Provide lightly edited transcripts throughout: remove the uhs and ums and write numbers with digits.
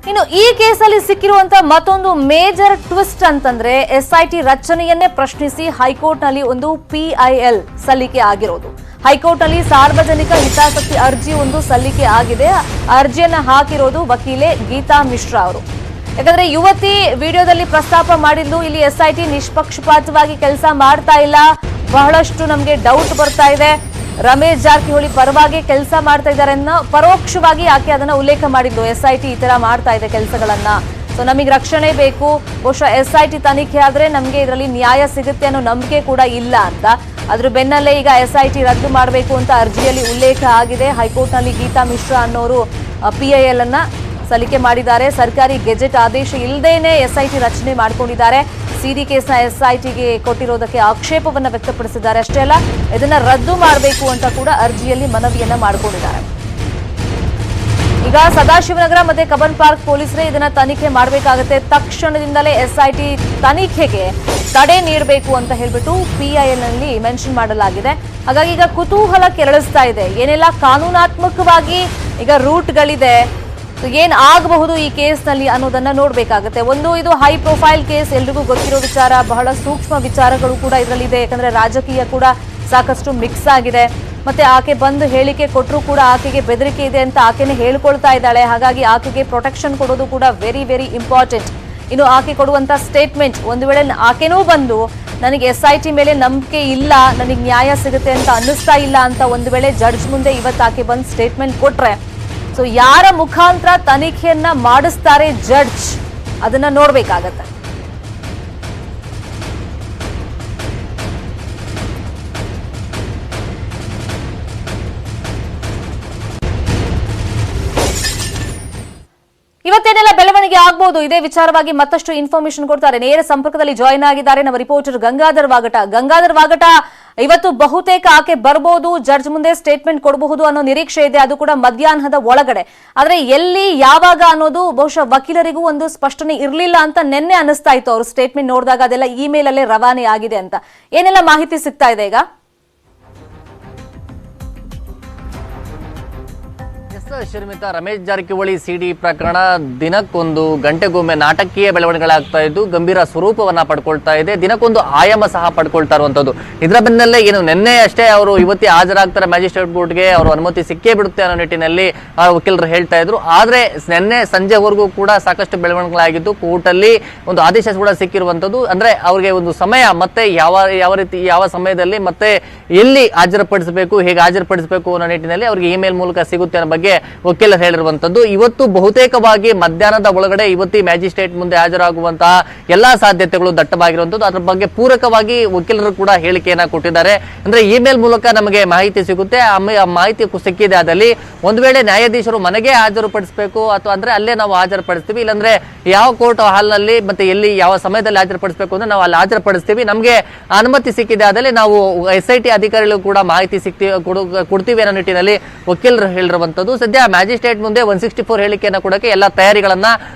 ಇನ್ನು ಈ ಕೇಸಲ್ಲಿ ಸಿಕ್ಕಿರುವಂತ ಮತ್ತೊಂದು ಮೇಜರ್ ಟ್ವಿಸ್ಟ್ ಅಂತಂದ್ರೆ ಎಸ್ಐಟಿ ರಚನೆಯನ್ನೇ ಪ್ರಶ್ನಿಸಿ ಹೈಕೋರ್ಟ್ ನಲ್ಲಿ ಒಂದು PIL ಸಲ್ಲಿಕೆ ಆಗಿರೋದು. ಹೈಕೋರ್ಟ್ ನಲ್ಲಿ ಸಾರ್ವಜನಿಕ ಹಿತಾಸಕ್ತಿ ಅರ್ಜಿ ಒಂದು ಸಲ್ಲಿಕೆ ಆಗಿದೆ. ಅರ್ಜಿಯನ್ನ ಹಾಕಿರೋದು ವಕೀಲೆ ಗೀತಾ ಮಿಶ್ರಾ ಅವರು. ಯಾಕಂದ್ರೆ ಯುವತಿ ವಿಡಿಯೋದಲ್ಲಿ ಪ್ರಸ್ತಾಪ ಮಾಡಿದ್ದು ಇಲ್ಲಿ ಎಸ್ಐಟಿ ನಿಷ್ಪಕ್ಷಪಾತವಾಗಿ ಕೆಲಸ ಮಾಡ್ತಾ ಇಲ್ಲ, ಬಹಳಷ್ಟು ನಮಗೆ ಡೌಟ್ ಬರ್ತಾ ಇದೆ, ರಮೇಶ್ ಜಾರಕಿಹೊಳಿ ಪರವಾಗಿ ಕೆಲಸ ಮಾಡ್ತಾ ಇದ್ದಾರೆ ಅನ್ನೋ ಪರೋಕ್ಷವಾಗಿ ಆಕೆ ಅದನ್ನ ಉಲ್ಲೇಖ ಮಾಡಿದ್ದು. ಎಸ್ಐಟಿ ಈ ತರ ಮಾಡ್ತಾ ಇದೆ ಕೆಲಸಗಳನ್ನ, ಸೊ ನಮಗೆ ರಕ್ಷಣೆ ಬೇಕು, ಬಹುಶಃ ಎಸ್ಐಟಿ ತನಿಖೆ ಆದ್ರೆ ನಮಗೆ ಇದರಲ್ಲಿ ನ್ಯಾಯ ಸಿಗುತ್ತೆ ಅನ್ನೋ ನಂಬಿಕೆ ಕೂಡ ಇಲ್ಲ ಅಂತ. ಅದ್ರ ಬೆನ್ನಲ್ಲೇ ಈಗ ಎಸ್ಐಟಿ ರದ್ದು ಮಾಡಬೇಕು ಅಂತ ಅರ್ಜಿಯಲ್ಲಿ ಉಲ್ಲೇಖ ಆಗಿದೆ. ಹೈಕೋರ್ಟ್ ನಲ್ಲಿ ಗೀತಾ ಮಿಶ್ರಾ ಅನ್ನೋರು PIL ಅನ್ನ ಸಲ್ಲಿಕೆ ಮಾಡಿದ್ದಾರೆ. ಸರ್ಕಾರಿ ಗೆಜೆಟ್ ಆದೇಶ ಇಲ್ಲದೇನೆ ಎಸ್ಐಟಿ ರಚನೆ ಮಾಡಿಕೊಂಡಿದ್ದಾರೆ. ಸಿಡಿ ಕೇಸ್ನ ಎಸ್ಐಟಿಗೆ ಕೊಟ್ಟಿರೋದಕ್ಕೆ ಆಕ್ಷೇಪವನ್ನ ವ್ಯಕ್ತಪಡಿಸಿದ್ದಾರೆ. ಅಷ್ಟೇ ಅಲ್ಲ, ಇದನ್ನ ರದ್ದು ಮಾಡಬೇಕು ಅಂತ ಕೂಡ ಅರ್ಜಿಯಲ್ಲಿ ಮನವಿಯನ್ನ ಮಾಡಿಕೊಂಡಿದ್ದಾರೆ. ಈಗ ಸದಾಶಿವನಗರ ಮತ್ತೆ ಕಬ್ಬನ್ ಪಾರ್ಕ್ ಪೊಲೀಸರೇ ಇದನ್ನ ತನಿಖೆ ಮಾಡಬೇಕಾಗುತ್ತೆ. ತಕ್ಷಣದಿಂದಲೇ ಎಸ್ಐಟಿ ತನಿಖೆಗೆ ತಡೆ ನೀಡಬೇಕು ಅಂತ ಹೇಳ್ಬಿಟ್ಟು PIL ನಲ್ಲಿ ಮೆನ್ಷನ್ ಮಾಡಲಾಗಿದೆ. ಹಾಗಾಗಿ ಈಗ ಕುತೂಹಲ ಕೆರಳಿಸ್ತಾ ಇದೆ. ಏನೆಲ್ಲ ಕಾನೂನಾತ್ಮಕವಾಗಿ ಈಗ ರೂಟ್ಗಳಿದೆ, ಏನ್ ಆಗಬಹುದು ಈ ಕೇಸ್ನಲ್ಲಿ ಅನ್ನೋದನ್ನ ನೋಡ್ಬೇಕಾಗುತ್ತೆ. ಒಂದು, ಇದು ಹೈ ಪ್ರೊಫೈಲ್ ಕೇಸ್, ಎಲ್ರಿಗೂ ಗೊತ್ತಿರೋ ವಿಚಾರ, ಬಹಳ ಸೂಕ್ಷ್ಮ ವಿಚಾರಗಳು ಕೂಡ ಇದರಲ್ಲಿದೆ. ಯಾಕಂದ್ರೆ ರಾಜಕೀಯ ಕೂಡ ಸಾಕಷ್ಟು ಮಿಕ್ಸ್ ಆಗಿದೆ. ಮತ್ತೆ ಆಕೆ ಬಂದು ಹೇಳಿಕೆ ಕೊಟ್ಟರು ಕೂಡ ಆಕೆಗೆ ಬೆದರಿಕೆ ಇದೆ ಅಂತ ಆಕೆನೆ ಹೇಳ್ಕೊಳ್ತಾ ಇದ್ದಾಳೆ. ಹಾಗಾಗಿ ಆಕೆಗೆ ಪ್ರೊಟೆಕ್ಷನ್ ಕೊಡೋದು ಕೂಡ ವೆರಿ ವೆರಿ ಇಂಪಾರ್ಟೆಂಟ್. ಇನ್ನು ಆಕೆ ಕೊಡುವಂತ ಸ್ಟೇಟ್ಮೆಂಟ್, ಒಂದು ವೇಳೆ ಆಕೆನೂ ಬಂದು ನನಗೆ ಎಸ್ಐಟಿ ಮೇಲೆ ನಂಬಿಕೆ ಇಲ್ಲ, ನನಗೆ ನ್ಯಾಯ ಸಿಗುತ್ತೆ ಅಂತ ಅನ್ನಿಸ್ತಾ ಇಲ್ಲ ಅಂತ ಒಂದು ವೇಳೆ ಜಡ್ಜ್ ಮುಂದೆ ಇವತ್ತು ಆಕೆ ಬಂದು ಸ್ಟೇಟ್ಮೆಂಟ್ ಕೊಟ್ರೆ, ಸೊ ಯಾರ ಮುಖಾಂತರ ತನಿಖೆಯನ್ನ ಮಾಡಿಸ್ತಾರೆ ಜಡ್ಜ್ ಅದನ್ನ ನೋಡ್ಬೇಕಾಗತ್ತೆ. ಇವತ್ತೇನೆಲ್ಲ ಬೆಳವಣಿಗೆ ಆಗಬಹುದು, ಇದೇ ವಿಚಾರವಾಗಿ ಮತ್ತಷ್ಟು ಇನ್ಫಾರ್ಮೇಶನ್ ಕೊಡ್ತಾರೆ. ನೇರ ಸಂಪರ್ಕದಲ್ಲಿ ಜಾಯಿನ್ ಆಗಿದ್ದಾರೆ ನಮ್ಮ ರಿಪೋರ್ಟರ್ ಗಂಗಾಧರ್ ವಾಗಟ. ಇವತ್ತು ಬಹುತೇಕ ಆಕೆ ಬರಬಹುದು, ಜಡ್ಜ್ ಮುಂದೆ ಸ್ಟೇಟ್ಮೆಂಟ್ ಕೊಡಬಹುದು ಅನ್ನೋ ನಿರೀಕ್ಷೆ ಇದೆ, ಅದು ಕೂಡ ಮಧ್ಯಾಹ್ನದ ಒಳಗಡೆ. ಆದ್ರೆ ಎಲ್ಲಿ ಯಾವಾಗ ಅನ್ನೋದು ಬಹುಶಃ ವಕೀಲರಿಗೂ ಒಂದು ಸ್ಪಷ್ಟನೆ ಇರಲಿಲ್ಲ ಅಂತ ನಿನ್ನೆ ಅನಿಸ್ತಾ ಇತ್ತು. ಅವರು ಸ್ಟೇಟ್ಮೆಂಟ್ ನೋಡಿದಾಗ ಅದೆಲ್ಲ ಇಮೇಲ್ ಅಲ್ಲೇ ರವಾನೆ ಆಗಿದೆ ಅಂತ. ಏನೆಲ್ಲ ಮಾಹಿತಿ ಸಿಗ್ತಾ ಇದೆ ಈಗ? ಶರ್ಮಿತಾ, ರಮೇಶ್ ಜಾರಕಿಹೊಳಿ ಸಿಡಿ ಪ್ರಕರಣ ದಿನಕ್ಕೊಂದು ಗಂಟೆಗೊಮ್ಮೆ ನಾಟಕೀಯ ಬೆಳವಣಿಗೆಗಳಾಗ್ತಾ ಇದ್ದು ಗಂಭೀರ ಸ್ವರೂಪವನ್ನ ಪಡ್ಕೊಳ್ತಾ ಇದೆ. ದಿನಕ್ಕೊಂದು ಆಯಾಮ ಸಹ ಪಡ್ಕೊಳ್ತಾ ಇರುವಂತದ್ದು. ಇದರ ಬೆನ್ನಲ್ಲೇ ಏನು ನಿನ್ನೆ ಅಷ್ಟೇ ಅವರು ಇವತ್ತಿ ಹಾಜರಾಗ್ತಾರೆ ಮ್ಯಾಜಿಸ್ಟ್ರೇಟ್ ಕೋರ್ಟ್ಗೆ, ಅವರು ಅನುಮತಿ ಸಿಕ್ಕೇ ಬಿಡುತ್ತೆ ಅನ್ನೋ ನಿಟ್ಟಿನಲ್ಲಿ ವಕೀಲರು ಹೇಳ್ತಾ ಇದ್ರು. ಆದ್ರೆ ನಿನ್ನೆ ಸಂಜೆವರೆಗೂ ಕೂಡ ಸಾಕಷ್ಟು ಬೆಳವಣಿಗೆಗಳಾಗಿದ್ದು ಕೋರ್ಟ್ ಅಲ್ಲಿ ಒಂದು ಆದೇಶ ಕೂಡ ಸಿಕ್ಕಿರುವಂತದ್ದು. ಅಂದ್ರೆ ಅವ್ರಿಗೆ ಒಂದು ಸಮಯ ಮತ್ತೆ ಯಾವ ರೀತಿ ಯಾವ ಸಮಯದಲ್ಲಿ ಮತ್ತೆ ಎಲ್ಲಿ ಹಾಜರುಪಡಿಸಬೇಕು, ಹೇಗೆ ಹಾಜರುಪಡಿಸಬೇಕು ಅನ್ನೋ ನಿಟ್ಟಿನಲ್ಲಿ ಅವ್ರಿಗೆ ಇಮೇಲ್ ಮೂಲಕ ಸಿಗುತ್ತೆ ಅನ್ನೋ ಬಗ್ಗೆ ವಕೀಲರು ಹೇಳಿರುವಂತದ್ದು. ಇವತ್ತು ಬಹುತೇಕವಾಗಿ ಮಧ್ಯಾಹ್ನದ ಒಳಗಡೆ ಇವತ್ತಿ ಮ್ಯಾಜಿಸ್ಟ್ರೇಟ್ ಮುಂದೆ ಹಾಜರಾಗುವಂತಹ ಎಲ್ಲಾ ಸಾಧ್ಯತೆಗಳು ದಟ್ಟವಾಗಿರುವಂತದ್ದು. ಅದರ ಬಗ್ಗೆ ಪೂರಕವಾಗಿ ವಕೀಲರು ಕೂಡ ಹೇಳಿಕೆಯನ್ನ ಕೊಟ್ಟಿದ್ದಾರೆ. ಅಂದ್ರೆ ಇಮೇಲ್ ಮೂಲಕ ನಮಗೆ ಮಾಹಿತಿ ಸಿಗುತ್ತೆ. ಆ ಮಾಹಿತಿ ಸಿಕ್ಕಿದೆ ಆದಲ್ಲಿ ಒಂದು ವೇಳೆ ನ್ಯಾಯಾಧೀಶರು ಮನೆಗೆ ಹಾಜರುಪಡಿಸಬೇಕು ಅಥವಾ ಅಂದ್ರೆ ಅಲ್ಲೇ ನಾವು ಹಾಜರುಪಡಿಸ್ತೀವಿ, ಇಲ್ಲಾಂದ್ರೆ ಯಾವ ಕೋರ್ಟ್ ಹಾಲ್ ನಲ್ಲಿ ಮತ್ತೆ ಎಲ್ಲಿ ಯಾವ ಸಮಯದಲ್ಲಿ ಹಾಜರುಪಡಿಸಬೇಕು ಅಂದ್ರೆ ನಾವು ಅಲ್ಲಿ ಹಾಜರುಪಡಿಸ್ತೀವಿ. ನಮಗೆ ಅನುಮತಿ ಸಿಕ್ಕಿದೆ ಆದಲ್ಲಿ ನಾವು SIT ಅಧಿಕಾರಿಗಳು ಕೂಡ ಮಾಹಿತಿ ಕೊಡ್ತೀವಿ ಅನ್ನೋ ನಿಟ್ಟಿನಲ್ಲಿ ವಕೀಲರು ಹೇಳಿರುವಂತದ್ದು. ಸದ್ಯ ಮ್ಯಾಜಿಸ್ಟ್ರೇಟ್ ಮುಂದೆ 164 ಹೇಳಿಕೆಯನ್ನು ಕೊಡಕ್ಕೆ ಎಲ್ಲ ತಯಾರಿಗಳನ್ನ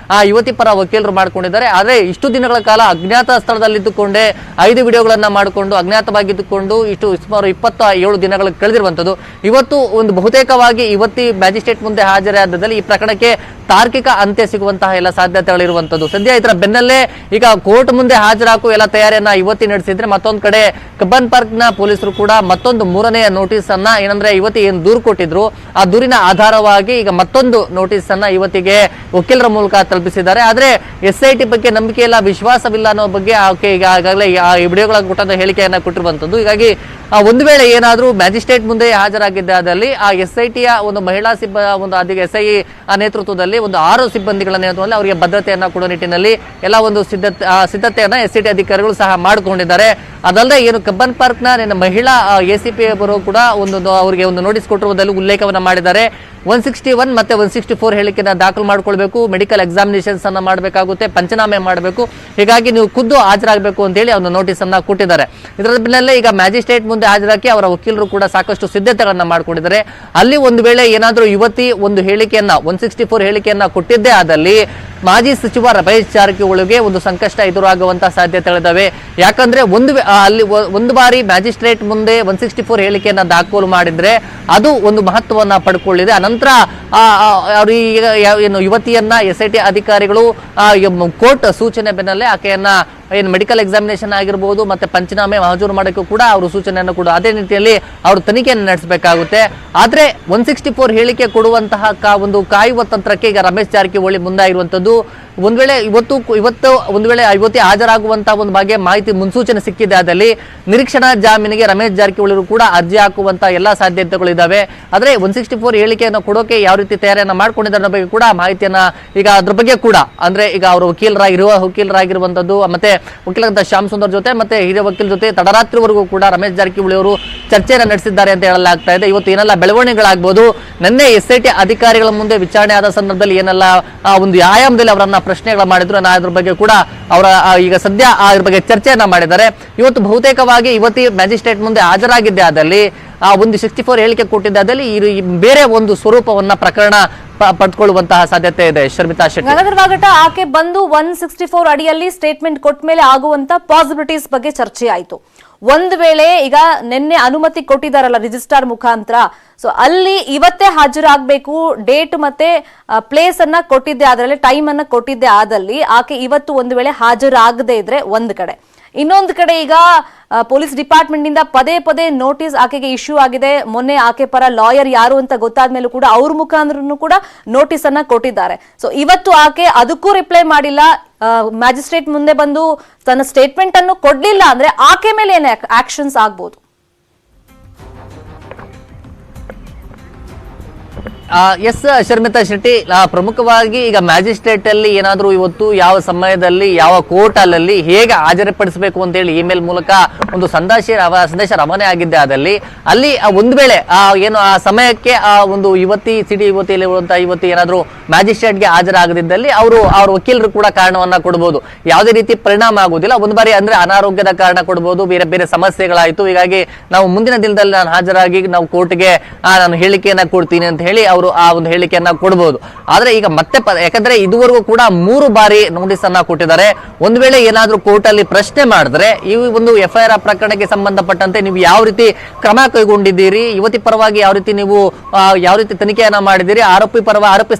ಯುವತಿ ಪರ ವಕೀಲರು ಮಾಡ್ಕೊಂಡಿದ್ದಾರೆ. ಆದ್ರೆ ಇಷ್ಟು ದಿನಗಳ ಕಾಲ ಅಜ್ಞಾತ ಸ್ಥಳದಲ್ಲಿದ್ದುಕೊಂಡೇ 5 ವಿಡಿಯೋಗಳನ್ನ ಮಾಡಿಕೊಂಡು ಅಜ್ಞಾತವಾಗಿದ್ದುಕೊಂಡು ಇಷ್ಟು ಸುಮಾರು 27 ದಿನಗಳು ಕಳೆದಿರುವಂತದ್ದು. ಇವತ್ತು ಒಂದು ಬಹುತೇಕವಾಗಿ ಇವತ್ತಿ ಮ್ಯಾಜಿಸ್ಟ್ರೇಟ್ ಮುಂದೆ ಹಾಜರಾದಲ್ಲಿ ಈ ಪ್ರಕರಣಕ್ಕೆ ತಾರ್ಕಿಕ ಅಂತ್ಯ ಸಿಗುವಂತಹ ಎಲ್ಲ ಸಾಧ್ಯತೆಗಳಿರುವಂತದ್ದು. ಸದ್ಯ ಇದರ ಬೆನ್ನಲ್ಲೇ ಈಗ ಕೋರ್ಟ್ ಮುಂದೆ ಹಾಜರಾಕುವ ಎಲ್ಲ ತಯಾರಿಯನ್ನ ಇವತ್ತಿ ನಡೆಸಿದ್ರೆ, ಮತ್ತೊಂದು ಕಡೆ ಕಬ್ಬನ್ ಪಾರ್ಕ್ ನ ಪೊಲೀಸರು ಕೂಡ ಮತ್ತೊಂದು 3ನೇ ನೋಟಿಸ್ ಅನ್ನ ಏನಂದ್ರೆ ಇವತ್ತಿ ಏನು ದೂರು ಕೊಟ್ಟಿದ್ರು ಆ ದೂರಿನ ಆಧಾರವಾಗಿ ಈಗ ಮತ್ತೊಂದು ನೋಟಿಸ್ ಅನ್ನ ಇವತ್ತಿಗೆ ವಕೀಲರ ಮೂಲಕ ತಲುಪಿಸಿದ್ದಾರೆ. ಆದ್ರೆ SIT ಬಗ್ಗೆ ನಂಬಿಕೆ ಇಲ್ಲ, ವಿಶ್ವಾಸವಿಲ್ಲ ಅನ್ನೋ ಬಗ್ಗೆ ಈಗಾಗಲೇ ಈ ವಿಡಿಯೋಗಳ ಕೊಟ್ಟ ಹೇಳಿಕೆಯನ್ನ ಕೊಟ್ಟಿರುವಂತದ್ದು. ಹೀಗಾಗಿ ಒಂದು ವೇಳೆ ಏನಾದ್ರೂ ಮ್ಯಾಜಿಸ್ಟ್ರೇಟ್ ಮುಂದೆ ಹಾಜರಾಗಿದ್ದಾದಲ್ಲಿ ಆ SITಯ ಒಂದು ಮಹಿಳಾ ಒಂದು SI ನೇತೃತ್ವದಲ್ಲಿ ಒಂದು 6 ಸಿಬ್ಬಂದಿಗಳ ನೇತೃತ್ವದಲ್ಲಿ ಅವರಿಗೆ ಭದ್ರತೆಯನ್ನ ಕೊಡೋ ನಿಟ್ಟಿನಲ್ಲಿ ಎಲ್ಲ ಒಂದು ಸಿದ್ಧತೆಯನ್ನ SIT ಅಧಿಕಾರಿಗಳು ಸಹ ಮಾಡಿಕೊಂಡಿದ್ದಾರೆ. ಅದಲ್ಲದೆ ಏನು ಕಬ್ಬನ್ ಪಾರ್ಕ್ ನ ಮಹಿಳಾ ACP ಅವರು ಕೂಡ ಅವರಿಗೆ ಒಂದು ನೋಟಿಸ್ ಕೊಟ್ಟಿರುವುದರಲ್ಲಿ ಉಲ್ಲೇಖವನ್ನ ಮಾಡಿದ್ದಾರೆ. 161 ಮತ್ತೆ 164 ಹೇಳಿಕೆಯನ್ನು ದಾಖಲು ಮಾಡಿಕೊಳ್ಬೇಕು, ಮೆಡಿಕಲ್ ಎಕ್ಸಾಮಿನೇಷನ್ಸ್ ಅನ್ನ ಮಾಡಬೇಕಾಗುತ್ತೆ, ಪಂಚನಾಮೆ ಮಾಡಬೇಕು, ಹೀಗಾಗಿ ನೀವು ಖುದ್ದು ಹಾಜರಾಗಬೇಕು ಅಂತ ಹೇಳಿ ಒಂದು ನೋಟಿಸ್ ಅನ್ನ ಕೊಟ್ಟಿದ್ದಾರೆ. ಇದರ ಬೆನ್ನಲ್ಲೇ ಈಗ ಮ್ಯಾಜಿಸ್ಟ್ರೇಟ್ ಮುಂದೆ ಹಾಜರಾಕಿ ಅವರ ವಕೀಲರು ಕೂಡ ಸಾಕಷ್ಟು ಸಿದ್ಧತೆಗಳನ್ನ ಮಾಡಿಕೊಂಡಿದ್ದಾರೆ. ಅಲ್ಲಿ ಒಂದು ವೇಳೆ ಏನಾದರೂ ಯುವತಿ ಒಂದು ಹೇಳಿಕೆಯನ್ನ 164 ಹೇಳಿಕೆಯನ್ನ ಕೊಟ್ಟಿದ್ದೇ ಆದಲ್ಲಿ ಮಾಜಿ ಸಚಿವ ರಮೇಶ್ ಜಾರಕಿಹೊಳಿಗೆ ಒಂದು ಸಂಕಷ್ಟ ಎದುರಾಗುವಂತಹ ಸಾಧ್ಯತೆಗಳಿದ್ದಾವೆ. ಯಾಕಂದ್ರೆ ಅಲ್ಲಿ ಒಂದು ಬಾರಿ ಮ್ಯಾಜಿಸ್ಟ್ರೇಟ್ ಮುಂದೆ 164 ಹೇಳಿಕೆಯನ್ನ ದಾಖಲು ಮಾಡಿದ್ರೆ ಅದು ಒಂದು ಮಹತ್ವವನ್ನ ಪಡ್ಕೊಳ್ಳಿದೆ. ಅನಂತರ ಏನು ಯುವತಿಯನ್ನ SIT ಅಧಿಕಾರಿಗಳು ಕೋರ್ಟ್ ಸೂಚನೆ ಬೆನ್ನಲ್ಲೇ ಆಕೆಯನ್ನ ಏನು ಮೆಡಿಕಲ್ ಎಕ್ಸಾಮಿನೇಷನ್ ಆಗಿರ್ಬೋದು ಮತ್ತೆ ಪಂಚನಾಮೆ ಮಂಜೂರು ಮಾಡೋಕ್ಕೂ ಕೂಡ ಅವರು ಸೂಚನೆಯನ್ನು ಕೂಡ ಅದೇ ರೀತಿಯಲ್ಲಿ ಅವರು ತನಿಖೆಯನ್ನು ನಡೆಸಬೇಕಾಗುತ್ತೆ. ಆದ್ರೆ 164 ಹೇಳಿಕೆ ಕೊಡುವಂತಹ ಒಂದು ಕಾಯುವ ತಂತ್ರಕ್ಕೆ ಈಗ ರಮೇಶ್ ಜಾರಕಿಹೊಳಿ ಮುಂದಾಗಿರುವಂತದ್ದು. ಒಂದ್ ವೇಳೆ ಇವತ್ತು ಒಂದು ವೇಳೆ ಯುವತಿ ಹಾಜರಾಗುವಂತಹ ಒಂದು ಬಗ್ಗೆ ಮಾಹಿತಿ ಮುನ್ಸೂಚನೆ ಸಿಕ್ಕಿದೆ, ಆದಲ್ಲಿ ನಿರೀಕ್ಷಣಾ ಜಾಮೀನಿಗೆ ರಮೇಶ್ ಜಾರಕಿಹೊಳಿ ಕೂಡ ಅರ್ಜಿ ಹಾಕುವಂತ ಎಲ್ಲಾ ಸಾಧ್ಯತೆಗಳು ಇದಾವೆ. ಆದ್ರೆ 164 ಹೇಳಿಕೆಯನ್ನು ಕೊಡೋಕೆ ಯಾವ ರೀತಿ ತಯಾರಿಯನ್ನ ಮಾಡ್ಕೊಂಡಿದ್ದಾರೆ ಅನ್ನೋ ಬಗ್ಗೆ ಕೂಡ ಮಾಹಿತಿಯನ್ನ ಈಗ ಅದ್ರ ಬಗ್ಗೆ ಕೂಡ ಅಂದ್ರೆ ಈಗ ಅವರು ವಕೀಲರಾಗಿರುವಂತದ್ದು ಮತ್ತೆ ವಕೀಲರಂತ ಶ್ಯಾಮ್ ಸುಂದರ್ ಜೊತೆ ಮತ್ತೆ ಹಿರಿಯ ವಕೀಲ ಜೊತೆ ತಡರಾತ್ರಿವರೆಗೂ ಕೂಡ ರಮೇಶ್ ಜಾರಕಿಹೊಳಿ ಅವರು ಚರ್ಚೆಯನ್ನು ನಡೆಸಿದ್ದಾರೆ ಅಂತ ಹೇಳಲಾಗ್ತಾ ಇದೆ. ಇವತ್ತು ಏನೆಲ್ಲ ಬೆಳವಣಿಗೆಗಳಾಗಬಹುದು, ನಿನ್ನೆ SIT ಅಧಿಕಾರಿಗಳ ಮುಂದೆ ವಿಚಾರಣೆ ಆದ ಸಂದರ್ಭದಲ್ಲಿ ಏನೆಲ್ಲ ಒಂದು ಆಯಾಮದಲ್ಲಿ ಅವರನ್ನ ಪ್ರಶ್ನೆಗಳ ಮಾಡಿದ್ರು, ಅದ್ರ ಬಗ್ಗೆ ಕೂಡ ಅವರ ಈಗ ಸದ್ಯ ಅದ್ರ ಬಗ್ಗೆ ಚರ್ಚೆಯನ್ನ ಮಾಡಿದ್ದಾರೆ. ಇವತ್ತು ಬಹುತೇಕವಾಗಿ ಯುವತಿ ಮ್ಯಾಜಿಸ್ಟ್ರೇಟ್ ಮುಂದೆ ಹಾಜರಾಗಿದ್ದೆ ಆದಲ್ಲಿ ಒಂದು 64 ಹೇಳಿಕೆ ಕೊಟ್ಟಿದ್ದಾದಲ್ಲಿ ಬೇರೆ ಒಂದು ಸ್ವರೂಪವನ್ನ ಪ್ರಕರಣ ಪಡ್ಕೊಳ್ಳುವಂತಹ ಸಾಧ್ಯತೆ ಇದೆ. ಶರ್ಮಿತಾ ಶೆಟ್ಟಿ, ಗಂಗಾಧರ್ ವಾಗಟ ಆಕೆ ಬಂದು 164 ಅಡಿಯಲ್ಲಿ ಸ್ಟೇಟ್ಮೆಂಟ್ ಕೊಟ್ಟ ಮೇಲೆ ಆಗುವಂತ ಪಾಸಿಬಿಲಿಟೀಸ್ ಬಗ್ಗೆ ಚರ್ಚೆ ಆಯ್ತು. ಒಂದ್ ವೇಳೆ ಈಗ ನಿನ್ನೆ ಅನುಮತಿ ಕೊಟ್ಟಿದಾರಲ್ಲ ರಿಜಿಸ್ಟ್ರಾರ್ ಮುಖಾಂತರ, ಸೊ ಅಲ್ಲಿ ಇವತ್ತೇ ಹಾಜರಾಗಬೇಕು, ಡೇಟ್ ಮತ್ತೆ ಪ್ಲೇಸ್ ಅನ್ನ ಕೊಟ್ಟಿದ್ದೆ, ಅದರಲ್ಲಿ ಟೈಮ್ ಅನ್ನ ಕೊಟ್ಟಿದ್ದೆ ಆದಲ್ಲಿ ಆಕೆ ಇವತ್ತು ಒಂದು ವೇಳೆ ಹಾಜರಾಗದೇ ಇದ್ರೆ ಒಂದ್ ಕಡೆ, ಇನ್ನೊಂದು ಕಡೆ ಈಗ ಪೊಲೀಸ್ ಡಿಪಾರ್ಟ್ಮೆಂಟ್ ನಿಂದ ಪದೇ ಪದೇ ನೋಟಿಸ್ ಆಕೆಗೆ ಇಶ್ಯೂ ಆಗಿದೆ. ಮೊನ್ನೆ ಆಕೆ ಪರ ಲಾಯರ್ ಯಾರು ಅಂತ ಗೊತ್ತಾದ್ಮೇಲೂ ಕೂಡ ಅವ್ರ ಮುಖಾಂತರ ಕೂಡ ನೋಟಿಸ್ ಅನ್ನ ಕೊಟ್ಟಿದ್ದಾರೆ. ಸೊ ಇವತ್ತು ಆಕೆ ಅದಕ್ಕೂ ರಿಪ್ಲೈ ಮಾಡಿಲ್ಲ, ಮ್ಯಾಜಿಸ್ಟ್ರೇಟ್ ಮುಂದೆ ಬಂದು ತನ್ನ ಸ್ಟೇಟ್ಮೆಂಟ್ ಅನ್ನು ಕೊಡ್ಲಿಲ್ಲ ಅಂದ್ರೆ ಆಕೆ ಮೇಲೆ ಏನು ಆಕ್ಷನ್ಸ್ ಆಗ್ಬೋದು? ಎಸ್ ಶರ್ಮಿತಾ ಶೆಟ್ಟಿ, ಪ್ರಮುಖವಾಗಿ ಈಗ ಮ್ಯಾಜಿಸ್ಟ್ರೇಟ್ ಅಲ್ಲಿ ಏನಾದ್ರೂ ಇವತ್ತು ಯಾವ ಸಮಯದಲ್ಲಿ ಯಾವ ಕೋರ್ಟ್ ಅಲ್ಲಿ ಹೇಗೆ ಹಾಜರುಪಡಿಸಬೇಕು ಅಂತ ಹೇಳಿ ಇಮೇಲ್ ಮೂಲಕ ಒಂದು ಸಂದೇಶ ರವಾನೆ ಆಗಿದ್ದೆ ಆದಲ್ಲಿ ಅಲ್ಲಿ ಒಂದು ವೇಳೆ ಏನು ಆ ಸಮಯಕ್ಕೆ ಒಂದು ಸಿಡಿ ಯುವತಿಯಲ್ಲಿ ಇರುವಂತಹ ಯುವತಿ ಏನಾದ್ರೂ ಮ್ಯಾಜಿಸ್ಟ್ರೇಟ್ಗೆ ಹಾಜರಾಗದಿದ್ದಲ್ಲಿ ಅವ್ರ ವಕೀಲರು ಕೂಡ ಕಾರಣವನ್ನ ಕೊಡಬಹುದು. ಯಾವುದೇ ರೀತಿ ಪರಿಣಾಮ ಆಗುವುದಿಲ್ಲ. ಒಂದು ಬಾರಿ ಅಂದ್ರೆ ಅನಾರೋಗ್ಯದ ಕಾರಣ ಕೊಡಬಹುದು, ಬೇರೆ ಬೇರೆ ಸಮಸ್ಯೆಗಳಾಯ್ತು, ಹೀಗಾಗಿ ನಾವು ಮುಂದಿನ ದಿನದಲ್ಲಿ ನಾನು ಹಾಜರಾಗಿ ನಾವು ಕೋರ್ಟ್ಗೆ ನಾನು ಹೇಳಿಕೆಯನ್ನ ಕೊಡ್ತೀನಿ ಅಂತ ಹೇಳಿ ಅವರು ಆ ಒಂದು ಹೇಳಿಕೆಯನ್ನ ಕೊಡಬಹುದು. ಆದ್ರೆ ಈಗ ಮತ್ತೆ ಯಾಕಂದ್ರೆ ಇದುವರೆಗೂ ಕೂಡ 3 ಬಾರಿ ನೋಟಿಸ್ ಅನ್ನ ಕೊಟ್ಟಿದ್ದಾರೆ. ಒಂದು ವೇಳೆ ಏನಾದ್ರೂ ಕೋರ್ಟ್ ಅಲ್ಲಿ ಪ್ರಶ್ನೆ ಮಾಡಿದ್ರೆ ಈ ಒಂದು FIR ಪ್ರಕರಣಕ್ಕೆ ಸಂಬಂಧಪಟ್ಟಂತೆ ನೀವು ಯಾವ ರೀತಿ ಕ್ರಮ ಕೈಗೊಂಡಿದ್ದೀರಿ, ಯುವತಿ ಪರವಾಗಿ ಯಾವ ರೀತಿ ತನಿಖೆಯನ್ನ ಮಾಡಿದ್ದೀರಿ, ಆರೋಪಿ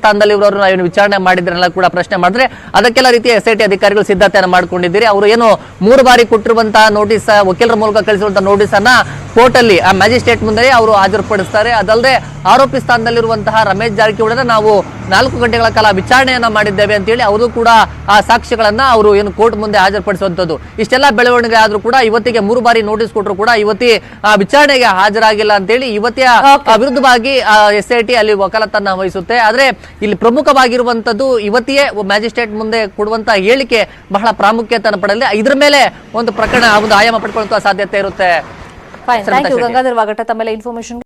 ಸ್ಥಾನದಲ್ಲಿ ಇರೋರು ನಾವು ವಿಚಾರಣೆ ಮಾಡಿದ್ರೆಲ್ಲ ಕೂಡ ಪ್ರಶ್ನೆ ಮಾಡಿದ್ರೆ ಅದಕ್ಕೆಲ್ಲ ರೀತಿಯ SIT ಅಧಿಕಾರಿಗಳು ಸಿದ್ಧತೆಯನ್ನ ಮಾಡ್ಕೊಂಡಿದ್ದೀರಿ. ಅವರು ಏನು 3 ಬಾರಿ ಕೊಟ್ಟಿರುವಂತಹ ನೋಟಿಸ್, ವಕೀಲರ ಮೂಲಕ ಕಳಿಸಿರುವಂತಹ ನೋಟಿಸ್ ಅನ್ನ ಕೋರ್ಟ್ ಅಲ್ಲಿ ಆ ಮ್ಯಾಜಿಸ್ಟ್ರೇಟ್ ಮುಂದೆ ಅವರು ಹಾಜರುಪಡಿಸ್ತಾರೆ. ಅದಲ್ಲದೆ ಆರೋಪಿ ಸ್ಥಾನದಲ್ಲಿರುವಂತಹ ರಮೇಶ್ ಜಾರಕಿಹೊಳಿ ನಾವು 4 ಗಂಟೆಗಳ ಕಾಲ ವಿಚಾರಣೆಯನ್ನ ಮಾಡಿದ್ದೇವೆ ಅಂತ ಹೇಳಿ ಅವರು ಕೂಡ ಆ ಸಾಕ್ಷ್ಯಗಳನ್ನ ಅವರು ಏನು ಕೋರ್ಟ್ ಮುಂದೆ ಹಾಜರುಪಡಿಸುವಂತದ್ದು. ಇಷ್ಟೆಲ್ಲ ಬೆಳವಣಿಗೆ ಆದ್ರೂ ಕೂಡ ಇವತ್ತಿಗೆ 3 ಬಾರಿ ನೋಟಿಸ್ ಕೊಟ್ಟರು ಕೂಡ ಯುವತಿ ವಿಚಾರಣೆಗೆ ಹಾಜರಾಗಿಲ್ಲ ಅಂತ ಹೇಳಿ ಯುವತಿಯ ವಿರುದ್ಧವಾಗಿ SIT ಅಲ್ಲಿ ವಕಾಲತನ್ನ ವಹಿಸುತ್ತೆ. ಆದ್ರೆ ಇಲ್ಲಿ ಪ್ರಮುಖವಾಗಿರುವಂತದ್ದು ಯುವತಿಯೇ ಮ್ಯಾಜಿಸ್ಟ್ರೇಟ್ ಮುಂದೆ ಕೊಡುವಂತಹ ಹೇಳಿಕೆ ಬಹಳ ಪ್ರಾಮುಖ್ಯತೆಯನ್ನು ಪಡೆದಿದೆ. ಇದ್ರ ಮೇಲೆ ಒಂದು ಪ್ರಕರಣ ಒಂದು ಆಯಾಮ ಪಡ್ಕೊಳ್ಳುವಂತಹ ಸಾಧ್ಯತೆ ಇರುತ್ತೆ. ಗಂಗಾಧರ್ ವಾಗಟ ತಮ್ಮೆಲ್ಲ ಇನ್ಫಾರ್ಮೇಶನ್